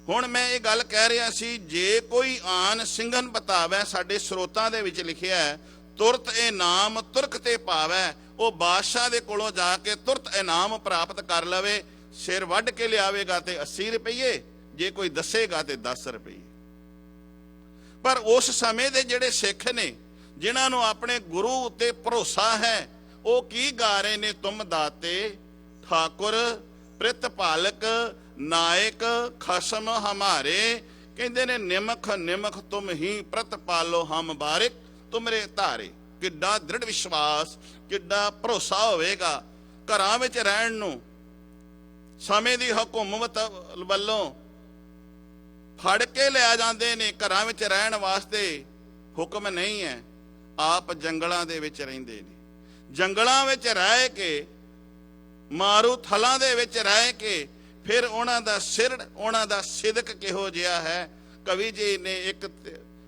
ਹੁਣ ਮੈਂ ਇਹ ਗੱਲ ਕਹਿ ਰਿਹਾ ਸੀ, ਜੇ ਕੋਈ ਆਨ ਸਿੰਘਨ ਬਤਾਵੇ, ਸਾਡੇ ਸਰੋਤਾਂ ਦੇ ਵਿੱਚ ਲਿਖਿਆ ਹੈ ਤੁਰਤ ਇਨਾਮ ਤੁਰਕ ਤੇ ਪਾਵੇ, ਉਹ ਬਾਦਸ਼ਾਹ ਦੇ ਕੋਲੋਂ ਜਾ ਕੇ ਤੁਰਤ ਇਨਾਮ ਪ੍ਰਾਪਤ ਕਰ ਲਵੇ। ਸਿਰ ਵੱਢ ਕੇ ਲਿਆਵੇਗਾ ਤੇ 80 ਰੁਪਏ, ਜੇ ਕੋਈ ਦੱਸੇਗਾ ਤੇ 10 ਰੁਪਏ। ਪਰ ਉਸ ਸਮੇਂ ਦੇ ਜਿਹੜੇ ਸਿੱਖ ਨੇ, ਜਿਨ੍ਹਾਂ ਨੂੰ ਆਪਣੇ ਗੁਰੂ ਉੱਤੇ ਭਰੋਸਾ ਹੈ, ਉਹ ਕੀ ਗਾ ਰਹੇ ਨੇ? ਤੁਮ ਦਾਤੇ ਠਾਕੁਰ ਪ੍ਰਤਪਾਲਕ ਨਾਇਕ ਖਸਮ ਹਮਾਰੇ, ਕਹਿੰਦੇ ਨੇ ਨਿਮਖ ਨਿਮਖ ਤੁਮ ਹੀ ਪ੍ਰਤਪਾਲੋ ਹਮ ਬਾਰਿਕ ਤੁਮਰੇ ਧਾਰੇ। ਕਿੱਡਾ ਦ੍ਰਿੜ ਵਿਸ਼ਵਾਸ, ਕਿੱਡਾ ਭਰੋਸਾ ਹੋਵੇਗਾ। ਘਰਾਂ ਵਿੱਚ ਰਹਿਣ ਨੂੰ ਸਮੇਂ ਦੀ ਹਕੂਮਤ ਵੱਲੋਂ ਫੜ ਕੇ ਲਿਆ ਜਾਂਦੇ ਨੇ। ਘਰਾਂ ਵਿੱਚ ਰਹਿਣ ਵਾਸਤੇ ਹੁਕਮ ਨਹੀਂ ਹੈ, ਆਪ ਜੰਗਲਾਂ ਦੇ ਵਿੱਚ ਰਹਿੰਦੇ ਨੇ। ਜੰਗਲਾਂ ਵਿੱਚ ਰਹਿ ਕੇ, ਮਾਰੂ ਥਲਾਂ ਦੇ ਵਿੱਚ ਰਹਿ ਕੇ, ਫਿਰ ਉਹਨਾਂ ਦਾ ਸਿਰ, ਉਹਨਾਂ ਦਾ ਸਿਦਕ ਕਿਹੋ ਜਿਹਾ ਹੈ। ਕਵੀ ਜੀ ਨੇ ਇੱਕ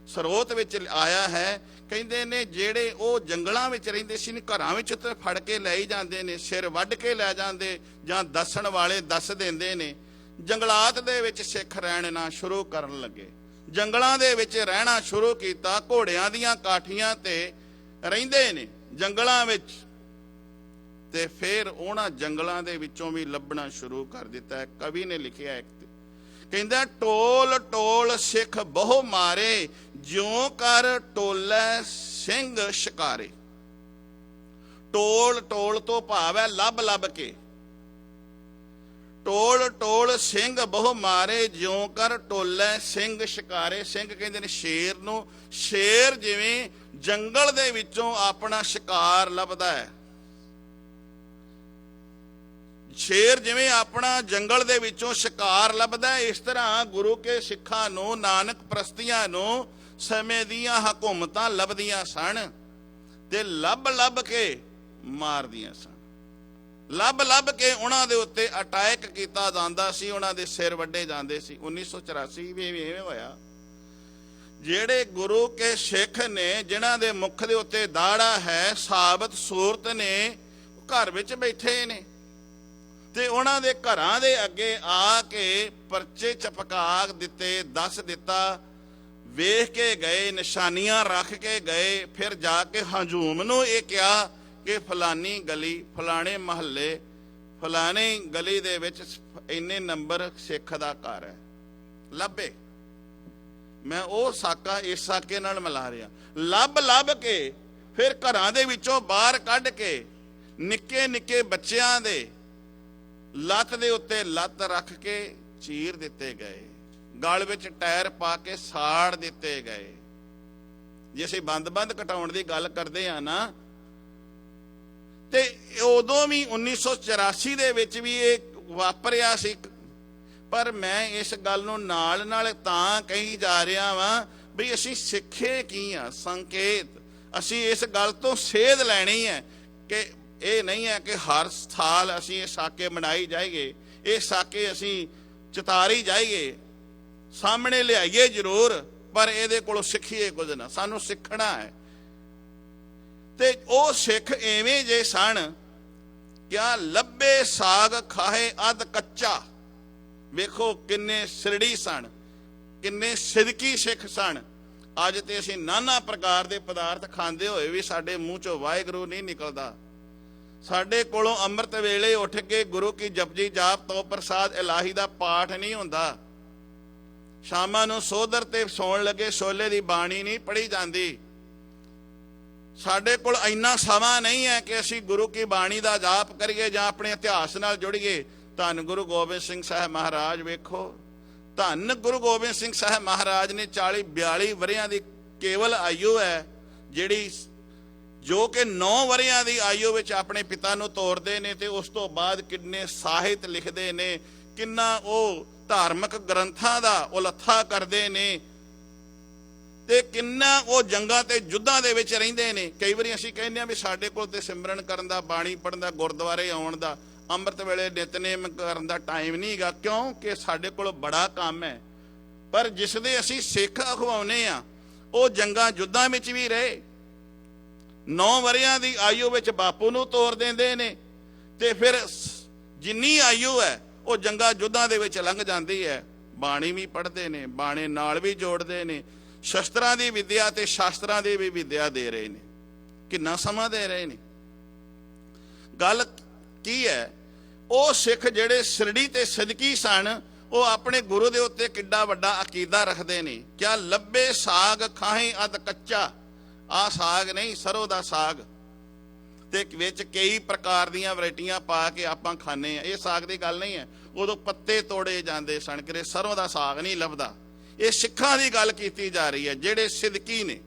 ਸਰੋਤ ਵਿੱਚ ਆਇਆ ਹੈ, ਕਹਿੰਦੇ ਨੇ ਜਿਹੜੇ ਉਹ ਜੰਗਲਾਂ ਵਿੱਚ ਰਹਿੰਦੇ ਸੀ, ਘਰਾਂ ਵਿੱਚ ਤੇ ਫੜ ਕੇ ਲੈ ਹੀ ਜਾਂਦੇ ਨੇ, ਸਿਰ ਵੱਢ ਕੇ ਲੈ ਜਾਂਦੇ ਜਾਂ ਦੱਸਣ ਵਾਲੇ ਦੱਸ ਦਿੰਦੇ ਨੇ। ਜੰਗਲਾਤ ਦੇ ਵਿੱਚ ਸਿੱਖ ਰਹਿਣਾ ਸ਼ੁਰੂ ਕਰਨ ਲੱਗੇ, ਜੰਗਲਾਂ ਦੇ ਵਿੱਚ ਰਹਿਣਾ ਸ਼ੁਰੂ ਕੀਤਾ। ਘੋੜਿਆਂ ਦੀਆਂ ਕਾਠੀਆਂ ਤੇ ਰਹਿੰਦੇ ਨੇ ਜੰਗਲਾਂ ਵਿੱਚ, ਤੇ ਫਿਰ ਉਹਨਾਂ ਜੰਗਲਾਂ ਦੇ ਵਿੱਚੋਂ ਵੀ ਲੱਭਣਾ ਸ਼ੁਰੂ ਕਰ ਦਿੱਤਾ ਹੈ। ਕਵੀ ਨੇ ਲਿਖਿਆ ਇੱਕ, ਕਹਿੰਦਾ ਟੋਲ ਟੋਲ ਸਿੱਖ ਬਹੁ ਮਾਰੇ, ਜਿਉਂ ਕਰ ਟੋਲੇ ਸਿੰਘ ਸ਼ਿਕਾਰੇ। ਟੋਲ ਟੋਲ ਤੋਂ ਭਾਵ ਹੈ ਲੱਭ ਲੱਭ ਕੇ। ਟੋਲ ਟੋਲ ਸਿੰਘ ਬਹੁ ਮਾਰੇ, ਜਿਉਂ ਕਰ ਟੋਲੇ ਸਿੰਘ ਸ਼ਿਕਾਰੇ। ਸਿੰਘ ਕਹਿੰਦੇ ਨੇ ਸ਼ੇਰ ਨੂੰ। ਸ਼ੇਰ ਜਿਵੇਂ ਜੰਗਲ ਦੇ ਵਿੱਚੋਂ ਆਪਣਾ ਸ਼ਿਕਾਰ ਲੱਭਦਾ ਹੈ, ਸ਼ੇਰ ਜਿਵੇਂ ਆਪਣਾ ਜੰਗਲ ਦੇ ਵਿੱਚੋਂ ਸ਼ਿਕਾਰ ਲੱਭਦਾ ਹੈ, ਇਸ ਤਰ੍ਹਾਂ ਗੁਰੂ ਕੇ ਸਿੱਖਾਂ ਨੂੰ, ਨਾਨਕ ਪ੍ਰਸਤੀਆਂ ਨੂੰ ਸਮੇਂ ਦੀਆਂ ਹਕੂਮਤਾਂ ਲੱਭਦੀਆਂ ਸਨ ਤੇ ਲੱਭ ਲੱਭ ਕੇ ਮਾਰਦੀਆਂ ਸਨ। ਲੱਭ ਲੱਭ ਕੇ ਉਹਨਾਂ ਦੇ ਉੱਤੇ ਅਟੈਕ ਕੀਤਾ ਜਾਂਦਾ ਸੀ, ਉਹਨਾਂ ਦੇ ਸਿਰ ਵੱਢੇ ਜਾਂਦੇ ਸੀ। 1984 ਵੀ ਐਵੇਂ ਹੋਇਆ। ਜਿਹੜੇ ਗੁਰੂ ਕੇ ਸਿੱਖ ਨੇ, ਜਿਨ੍ਹਾਂ ਦੇ ਮੁਖ ਦੇ ਉੱਤੇ ਦਾੜਾ ਹੈ, ਸਾਬਤ ਸੂਰਤ ਨੇ, ਘਰ ਵਿੱਚ ਬੈਠੇ ਨੇ ਤੇ ਉਹਨਾਂ ਦੇ ਘਰਾਂ ਦੇ ਅੱਗੇ ਆ ਕੇ ਪਰਚੇ ਚਪਕਾ ਦਿੱਤੇ, ਦੱਸ ਦਿੱਤਾ, ਵੇਖ ਕੇ ਗਏ, ਨਿਸ਼ਾਨੀਆਂ ਰੱਖ ਕੇ ਗਏ। ਫਿਰ ਜਾ ਕੇ ਹਜੂਮ ਨੂੰ ਇਹ ਕਿਹਾ ਕਿ ਫਲਾਨੀ ਗਲੀ, ਫਲਾਣੇ ਮਹੱਲੇ, ਫਲਾਣੇ ਗਲੀ ਦੇ ਵਿੱਚ ਇੰਨੇ ਨੰਬਰ ਸਿੱਖ ਦਾ ਘਰ ਹੈ, ਲੱਭੇ। ਮੈਂ ਉਹ ਸਾਕਾ ਇਸ ਸਾਕੇ ਨਾਲ ਮਿਲਾ ਰਿਹਾ। ਲੱਭ ਲੱਭ ਕੇ ਫਿਰ ਘਰਾਂ ਦੇ ਵਿੱਚੋਂ ਬਾਹਰ ਕੱਢ ਕੇ ਨਿੱਕੇ ਨਿੱਕੇ ਬੱਚਿਆਂ ਦੇ ਲੱਤ ਦੇ ਉੱਤੇ ਲੱਤ ਰੱਖ ਕੇ ਚੀਰ ਦਿੱਤੇ ਗਏ, ਗਲ ਵਿੱਚ ਟਾਇਰ ਪਾ ਕੇ ਸਾੜ ਦਿੱਤੇ ਗਏ। ਜੇ ਅਸੀਂ ਬੰਦ ਕਟਾਉਣ ਦੀ ਗੱਲ ਕਰਦੇ ਆ ਨਾ, ਤੇ ਉਦੋਂ ਵੀ 1984 ਦੇ ਵਿੱਚ ਵੀ ਇਹ ਵਾਪਰਿਆ ਸੀ। ਪਰ ਮੈਂ ਇਸ ਗੱਲ ਨੂੰ ਨਾਲ ਨਾਲ ਤਾਂ ਕਹੀ ਜਾ ਰਿਹਾ ਵਾਂ ਵੀ ਅਸੀਂ ਸਿੱਖੇ ਕੀ ਆ, ਸੰਕੇਤ। ਅਸੀਂ ਇਸ ਗੱਲ ਤੋਂ ਸੇਧ ਲੈਣੀ ਹੈ ਕਿ ਇਹ ਨਹੀਂ ਹੈ ਕਿ ਹਰ ਸਾਲ ਅਸੀਂ ਇਹ ਸਾਕੇ ਮਨਾਈ ਜਾਈਏ, ਇਹ ਸਾਕੇ ਅਸੀਂ ਚਿਤਾਰੀ ਜਾਈਏ, ਸਾਹਮਣੇ ਲਿਆਈਏ ਜ਼ਰੂਰ, ਪਰ ਇਹਦੇ ਕੋਲੋਂ ਸਿੱਖੀਏ ਕੁਝ ਨਾ। ਸਾਨੂੰ ਸਿੱਖਣਾ ਹੈ। ਤੇ ਉਹ ਸਿੱਖ ਐਵੇਂ ਜੇ ਸਨ, ਕਿਆ ਲੱਭੇ ਸਾਗ ਖਾਏ ਅਧ ਕੱਚਾ। ਵੇਖੋ ਕਿੰਨੇ ਸਿਰੜੀ ਸਨ, ਕਿੰਨੇ ਸਿਦਕੀ ਸਿੱਖ ਸਨ। ਅੱਜ ਤੇ ਅਸੀਂ ਨਾਨਾ ਪ੍ਰਕਾਰ ਦੇ ਪਦਾਰਥ ਖਾਂਦੇ ਹੋਏ ਵੀ ਸਾਡੇ ਮੂੰਹ ਚੋਂ ਵਾਹਿਗੁਰੂ ਨਹੀਂ ਨਿਕਲਦਾ। ਸਾਡੇ ਕੋਲੋਂ ਅੰਮ੍ਰਿਤ ਵੇਲੇ ਉੱਠ ਕੇ ਗੁਰੂ ਕੀ ਜਪਜੀ ਜਾਪ ਤੋਂ ਪ੍ਰਸਾਦ ਇਲਾਹੀ ਦਾ ਪਾਠ ਨਹੀਂ ਹੁੰਦਾ। ਸ਼ਾਮਾਂ ਨੂੰ ਸੋਧਰ ਤੇ ਸੌਣ ਲੱਗੇ ਛੋਲੇ ਦੀ ਬਾਣੀ ਨਹੀਂ ਪੜ੍ਹੀ ਜਾਂਦੀ। ਸਾਡੇ ਕੋਲ ਇੰਨਾ ਸਮਾਂ ਨਹੀਂ ਹੈ ਕਿ ਅਸੀਂ ਗੁਰੂ ਕੀ ਬਾਣੀ ਦਾ ਜਾਪ ਕਰੀਏ ਜਾਂ ਆਪਣੇ ਇਤਿਹਾਸ ਨਾਲ ਜੁੜੀਏ। ਧੰਨ ਗੁਰੂ ਗੋਬਿੰਦ ਸਿੰਘ ਸਾਹਿਬ ਮਹਾਰਾਜ ਵੇਖੋ, ਧੰਨ ਗੁਰੂ ਗੋਬਿੰਦ ਸਿੰਘ ਸਾਹਿਬ ਮਹਾਰਾਜ ਨੇ 40-42 ਵਰ੍ਹਿਆਂ ਦੀ ਕੇਵਲ ਆਯੂ ਹੈ, ਜਿਹੜੀ ਜੋ ਕਿ 9 ਵਰ੍ਹਿਆਂ ਦੀ ਆਯੂ ਵਿੱਚ ਆਪਣੇ ਪਿਤਾ ਨੂੰ ਤੋਰਦੇ ਨੇ, ਤੇ ਉਸ ਤੋਂ ਬਾਅਦ ਕਿੰਨੇ ਸਾਹਿਤ ਲਿਖਦੇ ਨੇ, ਕਿੰਨਾ ਉਹ ਧਾਰਮਿਕ ਗ੍ਰੰਥਾਂ ਦਾ ਉਲੱਥਾ ਕਰਦੇ ਨੇ, ਤੇ ਕਿੰਨਾ ਉਹ ਜੰਗਾਂ ਤੇ ਯੁੱਧਾਂ ਦੇ ਵਿੱਚ ਰਹਿੰਦੇ ਨੇ। ਕਈ ਵਾਰੀ ਅਸੀਂ ਕਹਿੰਦੇ ਹਾਂ ਵੀ ਸਾਡੇ ਕੋਲ ਤੇ ਸਿਮਰਨ ਕਰਨ ਦਾ, ਬਾਣੀ ਪੜ੍ਹਨ ਦਾ, ਗੁਰਦੁਆਰੇ ਆਉਣ ਦਾ, ਅੰਮ੍ਰਿਤ ਵੇਲੇ ਨਿਤਨੇਮ ਕਰਨ ਦਾ ਟਾਈਮ ਨਹੀਂ ਹੈਗਾ, ਕਿਉਂਕਿ ਸਾਡੇ ਕੋਲ ਬੜਾ ਕੰਮ ਹੈ। ਪਰ ਜਿਸ ਦੇ ਅਸੀਂ ਸਿੱਖ ਅਖਵਾਉਨੇ ਆ, ਉਹ ਜੰਗਾਂ ਯੁੱਧਾਂ ਵਿੱਚ ਵੀ ਰਹੇ। 9 ਵਰ੍ਹਿਆਂ ਦੀ ਆਯੂ ਵਿੱਚ ਬਾਪੂ ਨੂੰ ਤੋਰ ਦਿੰਦੇ ਨੇ, ਤੇ ਫਿਰ ਜਿੰਨੀ ਆਯੂ ਹੈ ਉਹ ਜੰਗਾਂ ਯੁੱਧਾਂ ਦੇ ਵਿੱਚ ਲੰਘ ਜਾਂਦੀ ਹੈ। ਬਾਣੀ ਵੀ ਪੜ੍ਹਦੇ ਨੇ, ਬਾਣੇ ਨਾਲ ਵੀ ਜੋੜਦੇ ਨੇ, ਸ਼ਸਤਰਾਂ ਦੀ ਵਿਦਿਆ ਤੇ ਸ਼ਾਸਤਰਾਂ ਦੀ ਵੀ ਵਿਦਿਆ ਦੇ ਰਹੇ ਨੇ। ਕਿੰਨਾ ਸਮਾਂ ਦੇ ਰਹੇ ਨੇ। ਗੱਲ ਕੀ ਹੈ, ਉਹ ਸਿੱਖ ਜਿਹੜੇ ਸਿਰੜੀ ਤੇ ਸਿਦਕੀ ਸਨ, ਉਹ ਆਪਣੇ ਗੁਰੂ ਦੇ ਉੱਤੇ ਕਿੱਡਾ ਵੱਡਾ ਅਕੀਦਾ ਰੱਖਦੇ ਨੇ। ਕਿਆ ਲੱਭੇ ਸਾਗ ਖਾਹੇ ਅਧ ਕੱਚਾ। ਆਹ ਸਾਗ ਨਹੀਂ, ਸਰੋਂ ਦਾ ਸਾਗ, ਤੇ ਵਿੱਚ ਕਈ ਪ੍ਰਕਾਰ ਦੀਆਂ ਵੈਰਾਈਟੀਆਂ ਪਾ ਕੇ ਆਪਾਂ ਖਾਂਦੇ ਆ। ਇਹ ਸਾਗ ਦੀ ਗੱਲ ਨਹੀਂ ਹੈ। ਉਦੋਂ ਪੱਤੇ ਤੋੜੇ ਜਾਂਦੇ ਸਨ, ਕਿਤੇ ਸਰੋਂ ਦਾ ਸਾਗ ਨਹੀਂ ਲੱਭਦਾ। ਇਹ ਸਿੱਖਾਂ ਦੀ ਗੱਲ ਕੀਤੀ ਜਾ ਰਹੀ ਹੈ ਜਿਹੜੇ ਸਿਦਕੀ ਨੇ।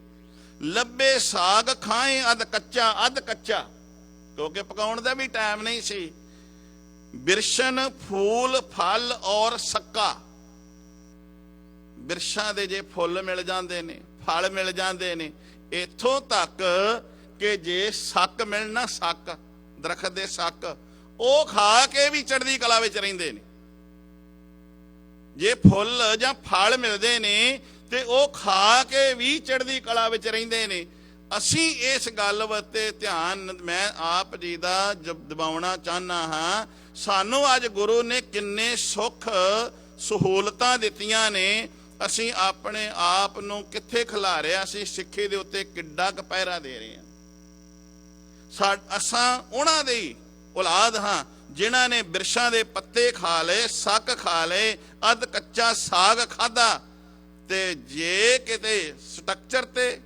ਲੱਭੇ ਸਾਗ ਖਾਏ ਅੱਧ ਕੱਚਾ ਅੱਧ ਕੱਚਾ, ਕਿਉਂਕਿ ਪਕਾਉਣ ਦਾ ਵੀ ਟਾਈਮ ਨਹੀਂ ਸੀ। ਬਿਰਸ਼ਨ ਫੂਲ ਫਲ ਔਰ ਸੱਕਾ, ਬਿਰਸ਼ਾਂ ਦੇ ਜੇ ਫੁੱਲ ਮਿਲ ਜਾਂਦੇ ਨੇ, ਫਲ ਮਿਲ ਜਾਂਦੇ ਨੇ, ਇੱਥੋਂ ਤੱਕ ਕਿ ਜੇ ਸੱਕ ਮਿਲਣਾ, ਸੱਕ ਦਰਖਤ ਦੇ ਸੱਕ, ਉਹ ਖਾ ਕੇ ਵੀ ਚੜ੍ਹਦੀ ਕਲਾ ਵਿੱਚ ਰਹਿੰਦੇ ਨੇ। ਜੇ ਫੁੱਲ ਜਾਂ ਫਲ ਮਿਲਦੇ ਨੇ ਤੇ ਉਹ ਖਾ ਕੇ ਵੀ ਚੜ੍ਹਦੀ ਕਲਾ ਵਿੱਚ ਰਹਿੰਦੇ ਨੇ। ਅਸੀਂ ਇਸ ਗੱਲ ਉੱਤੇ ਧਿਆਨ ਮੈਂ ਆਪ ਜੀ ਦਾ ਦਿਵਾਉਣਾ ਚਾਹੁੰਦਾ ਹਾਂ। ਸਾਨੂੰ ਅੱਜ ਗੁਰੂ ਨੇ ਕਿੰਨੇ ਸੁੱਖ ਸਹੂਲਤਾਂ ਦਿੱਤੀਆਂ ਨੇ, ਅਸੀਂ ਆਪਣੇ ਆਪ ਨੂੰ ਕਿੱਥੇ ਖਿਲਾਰਿਆ, ਅਸੀਂ ਸਿੱਖੀ ਦੇ ਉੱਤੇ ਕਿੱਡਾ ਕੁ ਪਹਿਰਾ ਦੇ ਰਹੇ ਹਾਂ। ਅਸਾਂ ਉਹਨਾਂ ਦੀ ਔਲਾਦ ਹਾਂ ਜਿਨ੍ਹਾਂ ਨੇ ਬਿਰਸ਼ਾਂ ਦੇ ਪੱਤੇ ਖਾ ਲਏ, ਸੱਕ ਖਾ ਲਏ, ਅੱਧ ਕੱਚਾ ਸਾਗ ਖਾਧਾ। ਤੇ ਜੇ ਕਿਤੇ ਸਟਰਕਚਰ ਤੇ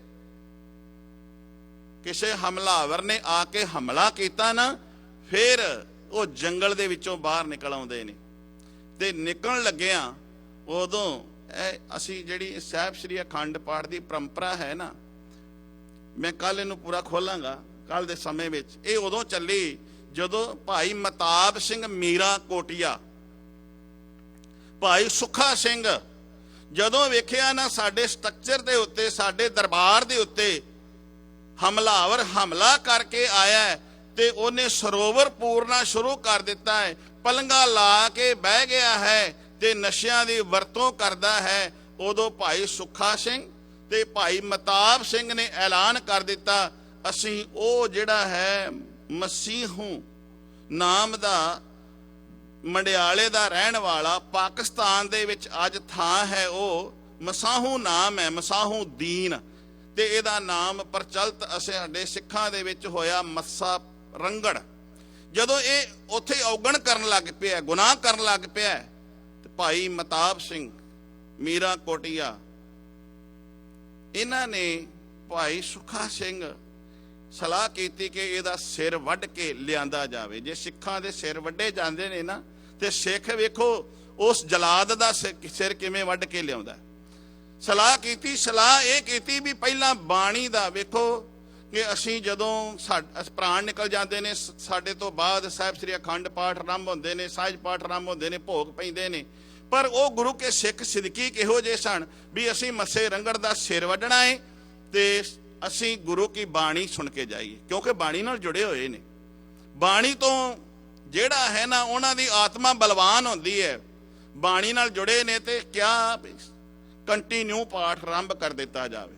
ਕਿਸੇ ਹਮਲਾਵਰ ਨੇ ਆ ਕੇ ਹਮਲਾ ਕੀਤਾ ਨਾ, ਫਿਰ ਉਹ ਜੰਗਲ ਦੇ ਵਿੱਚੋਂ ਬਾਹਰ ਨਿਕਲ ਆਉਂਦੇ ਨੇ। ਤੇ ਨਿਕਲਣ ਲੱਗਿਆਂ ਉਦੋਂ ਅਸੀਂ ਜਿਹੜੀ ਸਾਹਿਬ ਸ੍ਰੀ ਅਖੰਡ ਪਾਠ ਦੀ ਪਰੰਪਰਾ ਹੈ ਨਾ, ਮੈਂ ਕੱਲ ਇਹਨੂੰ ਪੂਰਾ ਖੋਲਾਂਗਾ ਕੱਲ ਦੇ ਸਮੇਂ ਵਿੱਚ। ਇਹ ਉਦੋਂ ਚੱਲੀ ਜਦੋਂ ਭਾਈ ਮਤਾਬ ਸਿੰਘ ਮੀਰਾ ਕੋਟੀਆ, ਭਾਈ ਸੁੱਖਾ ਸਿੰਘ ਜਦੋਂ ਵੇਖਿਆ ਨਾ ਸਾਡੇ ਸਟਰਕਚਰ ਦੇ ਉੱਤੇ, ਸਾਡੇ ਦਰਬਾਰ ਦੇ ਉੱਤੇ ਹਮਲਾਵਰ ਹਮਲਾ ਕਰਕੇ ਆਇਆ ਤੇ ਉਹਨੇ ਸਰੋਵਰ ਪੂਰਨਾ ਸ਼ੁਰੂ ਕਰ ਦਿੱਤਾ ਹੈ, ਪਲੰਗਾ ਲਾ ਕੇ ਬਹਿ ਗਿਆ ਹੈ ਤੇ ਨਸ਼ਿਆਂ ਦੀ ਵਰਤੋਂ ਕਰਦਾ ਹੈ। ਉਦੋਂ ਭਾਈ ਸੁੱਖਾ ਸਿੰਘ ਤੇ ਭਾਈ ਮਤਾਬ ਸਿੰਘ ਨੇ ਐਲਾਨ ਕਰ ਦਿੱਤਾ, ਅਸੀਂ ਉਹ ਜਿਹੜਾ ਹੈ ਮਸੀਹੂ ਨਾਮ ਦਾ ਮੰਡਿਆਲੇ ਦਾ ਰਹਿਣ ਵਾਲਾ, ਪਾਕਿਸਤਾਨ ਦੇ ਵਿੱਚ ਅੱਜ ਥਾਂ ਹੈ, ਉਹ ਮਸਾਹੂ ਨਾਮ ਹੈ, ਮਸਾਹੂ ਦੀਨ, ਤੇ ਇਹਦਾ ਨਾਮ ਪ੍ਰਚਲਿਤ ਅਸੀਂ ਸਾਡੇ ਸਿੱਖਾਂ ਦੇ ਵਿੱਚ ਹੋਇਆ ਮੱਸਾ ਰੰਗੜ। ਜਦੋਂ ਇਹ ਉੱਥੇ ਔਗਣ ਕਰਨ ਲੱਗ ਪਿਆ, ਗੁਨਾਹ ਕਰਨ ਲੱਗ ਪਿਆ, ਤੇ ਭਾਈ ਮਤਾਬ ਸਿੰਘ ਮੀਰਾ ਕੋਟੀਆ ਇਹਨਾਂ ਨੇ ਭਾਈ ਸੁੱਖਾ ਸਿੰਘ ਸਲਾਹ ਕੀਤੀ ਕਿ ਇਹਦਾ ਸਿਰ ਵੱਢ ਕੇ ਲਿਆਂਦਾ ਜਾਵੇ। ਜੇ ਸਿੱਖਾਂ ਦੇ ਸਿਰ ਵੱਢੇ ਜਾਂਦੇ ਨੇ ਨਾ, ਤੇ ਸਿੱਖ ਵੇਖੋ ਉਸ ਜਲਾਦ ਦਾ ਸਿਰ ਕਿਵੇਂ ਵੱਢ ਕੇ ਲਿਆਉਂਦਾ। ਸਲਾਹ ਕੀਤੀ, ਸਲਾਹ ਇਹ ਕੀਤੀ ਵੀ ਪਹਿਲਾਂ ਬਾਣੀ ਦਾ ਵੇਖੋ ਕਿ ਅਸੀਂ ਜਦੋਂ ਪ੍ਰਾਣ ਨਿਕਲ ਜਾਂਦੇ ਨੇ, ਸਾਡੇ ਤੋਂ ਬਾਅਦ ਸਾਹਿਬ ਸ੍ਰੀ ਅਖੰਡ ਪਾਠ ਆਰੰਭ ਹੁੰਦੇ ਨੇ, ਸਾਜ ਪਾਠ ਆਰੰਭ ਹੁੰਦੇ ਨੇ, ਭੋਗ ਪੈਂਦੇ ਨੇ। ਪਰ ਉਹ ਗੁਰੂ ਕੇ ਸਿੱਖ ਸਿਦਕੀ ਕਿਹੋ ਜਿਹੇ ਸਨ ਵੀ ਅਸੀਂ ਮੱਸੇ ਰੰਗੜ ਦਾ ਸਿਰ ਵੱਢਣਾ ਹੈ ਤੇ ਅਸੀਂ ਗੁਰੂ ਕੀ ਬਾਣੀ ਸੁਣ ਕੇ ਜਾਈਏ, ਕਿਉਂਕਿ ਬਾਣੀ ਨਾਲ ਜੁੜੇ ਹੋਏ ਨੇ। ਬਾਣੀ ਤੋਂ ਜਿਹੜਾ ਹੈ ਨਾ, ਉਹਨਾਂ ਦੀ ਆਤਮਾ ਬਲਵਾਨ ਹੁੰਦੀ ਹੈ, ਬਾਣੀ ਨਾਲ ਜੁੜੇ ਨੇ। ਤੇ ਕਿਆ ਕੰਟੀਨਿਊ ਪਾਠ ਆਰੰਭ ਕਰ ਦਿੱਤਾ ਜਾਵੇ,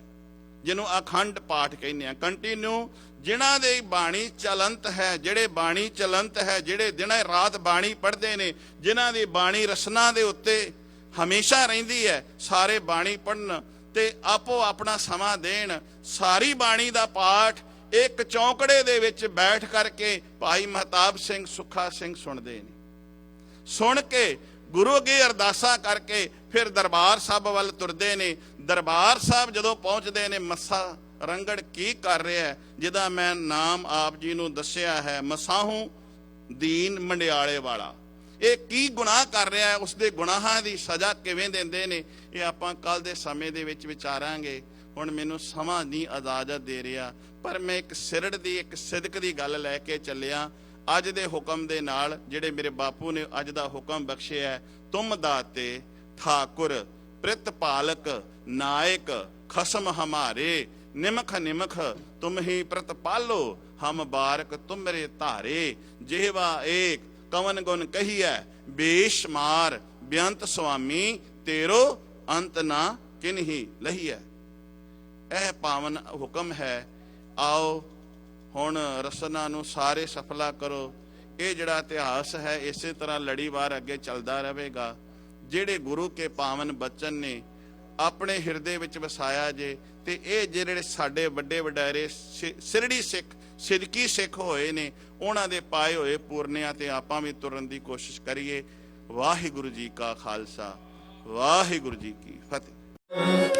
ਜਿਹਨੂੰ ਅਖੰਡ ਪਾਠ ਕਹਿੰਦੇ ਆ, ਕੰਟੀਨਿਊ। ਜਿਨ੍ਹਾਂ ਦੇ ਬਾਣੀ ਚਲੰਤ ਹੈ, ਜਿਹੜੇ ਬਾਣੀ ਚਲੰਤ ਹੈ, ਜਿਹੜੇ ਦਿਨ ਰਾਤ ਬਾਣੀ ਪੜ੍ਹਦੇ ਨੇ, ਜਿਨ੍ਹਾਂ ਦੀ ਬਾਣੀ ਰਸਨਾ ਦੇ ਉੱਤੇ ਹਮੇਸ਼ਾ ਰਹਿੰਦੀ ਹੈ, ਸਾਰੇ ਬਾਣੀ ਪੜ੍ਹਨ ਤੇ ਆਪੋ ਆਪਣਾ ਸਮਾਂ ਦੇਣ। ਸਾਰੀ ਬਾਣੀ ਦਾ ਪਾਠ ਇੱਕ ਚੌਂਕੜੇ ਦੇ ਵਿੱਚ ਬੈਠ ਕਰਕੇ ਭਾਈ ਮਹਤਾਬ ਸਿੰਘ ਸੁੱਖਾ ਸਿੰਘ ਸੁਣਦੇ ਨੇ। ਸੁਣ ਕੇ ਗੁਰੂ ਅੱਗੇ ਅਰਦਾਸਾਂ ਕਰਕੇ ਫਿਰ ਦਰਬਾਰ ਸਾਹਿਬ ਵੱਲ ਤੁਰਦੇ ਨੇ। ਦਰਬਾਰ ਸਾਹਿਬ ਜਦੋਂ ਪਹੁੰਚਦੇ ਨੇ, ਮੱਸਾ ਰੰਗੜ ਕੀ ਕਰ ਰਿਹਾ, ਜਿਹਦਾ ਮੈਂ ਨਾਮ ਆਪ ਜੀ ਨੂੰ ਦੱਸਿਆ ਹੈ, ਮਸਾਹੂ ਦੀਨ ਮੰਡਿਆਲੇ ਵਾਲਾ, ਇਹ ਕੀ ਗੁਨਾਹ ਕਰ ਰਿਹਾ ਹੈ, ਉਸਦੇ ਗੁਨਾਹਾਂ ਦੀ ਸਜ਼ਾ ਕਿਵੇਂ ਦਿੰਦੇ ਨੇ, ਇਹ ਆਪਾਂ ਕੱਲ ਦੇ ਸਮੇਂ ਦੇ ਵਿੱਚ ਵਿਚਾਰਾਂਗੇ। ਹੁਣ ਮੈਨੂੰ ਸਮਾਂ ਨਹੀਂ ਇਜਾਜ਼ਤ ਦੇ ਰਿਹਾ, ਪਰ ਮੈਂ ਇੱਕ ਸਿਰੜ ਦੀ, ਇੱਕ ਸਿਦਕ ਦੀ ਗੱਲ ਲੈ ਕੇ ਚੱਲਿਆ ਅੱਜ ਦੇ ਹੁਕਮ ਦੇ ਨਾਲ, ਜਿਹੜੇ ਮੇਰੇ ਬਾਪੂ ਨੇ ਅੱਜ ਦਾ ਹੁਕਮ ਬਖਸ਼ਿਆ ਹੈ। ਤੁਮ ਦਾਤੇ ਠਾਕੁਰ ਪ੍ਰਿਤਪਾਲਕ ਨਾਇਕ ਖਸਮ ਹਮਾਰੇ, ਨਿਮਖ ਨਿਮਖ ਤੁਮ ਹੀ ਪ੍ਰਤਪਾਲੋ, ਹਮ ਬਾਰਕ ਤੁਮਰੇ ਧਾਰੇ, ਜਿਹਵਾ ਏਕ ਕਵਨ ਗੁਣ ਕਹੀਐ, ਬੇਸ਼ਮਾਰ ਬੇਅੰਤ ਸੁਆਮੀ, ਤੇਰੋ ਅੰਤ ਨਾ ਕਿਨਹੀ ਲਹੀਐ। ਇਹ ਪਾਵਨ ਹੁਕਮ ਹੈ। ਆਓ ਹੁਣ ਰਸਨਾ ਨੂੰ ਸਾਰੇ ਸਫਲਾ ਕਰੋ। ਇਹ ਜਿਹੜਾ ਇਤਿਹਾਸ ਹੈ ਇਸੇ ਤਰ੍ਹਾਂ ਲੜੀਵਾਰ ਅੱਗੇ ਚੱਲਦਾ ਰਹੇਗਾ। ਜਿਹੜੇ ਗੁਰੂ ਕੇ ਪਾਵਨ ਬਚਨ ਨੇ ਆਪਣੇ ਹਿਰਦੇ ਵਿੱਚ ਵਸਾਇਆ ਜੇ, ਤੇ ਇਹ ਜਿਹੜੇ ਸਾਡੇ ਵੱਡੇ ਵਡੇਰੇ ਸਿਰੜੀ ਸਿੱਖ, ਸਿਦਕੀ ਸਿੱਖ ਹੋਏ ਨੇ, ਉਹਨਾਂ ਦੇ ਪਾਏ ਹੋਏ ਪੂਰਨਿਆਂ ਤੇ ਆਪਾਂ ਵੀ ਤੁਰਨ ਦੀ ਕੋਸ਼ਿਸ਼ ਕਰੀਏ। ਵਾਹਿਗੁਰੂ ਜੀ ਕਾ ਖਾਲਸਾ, ਵਾਹਿਗੁਰੂ ਜੀ ਕੀ ਫਤਿਹ।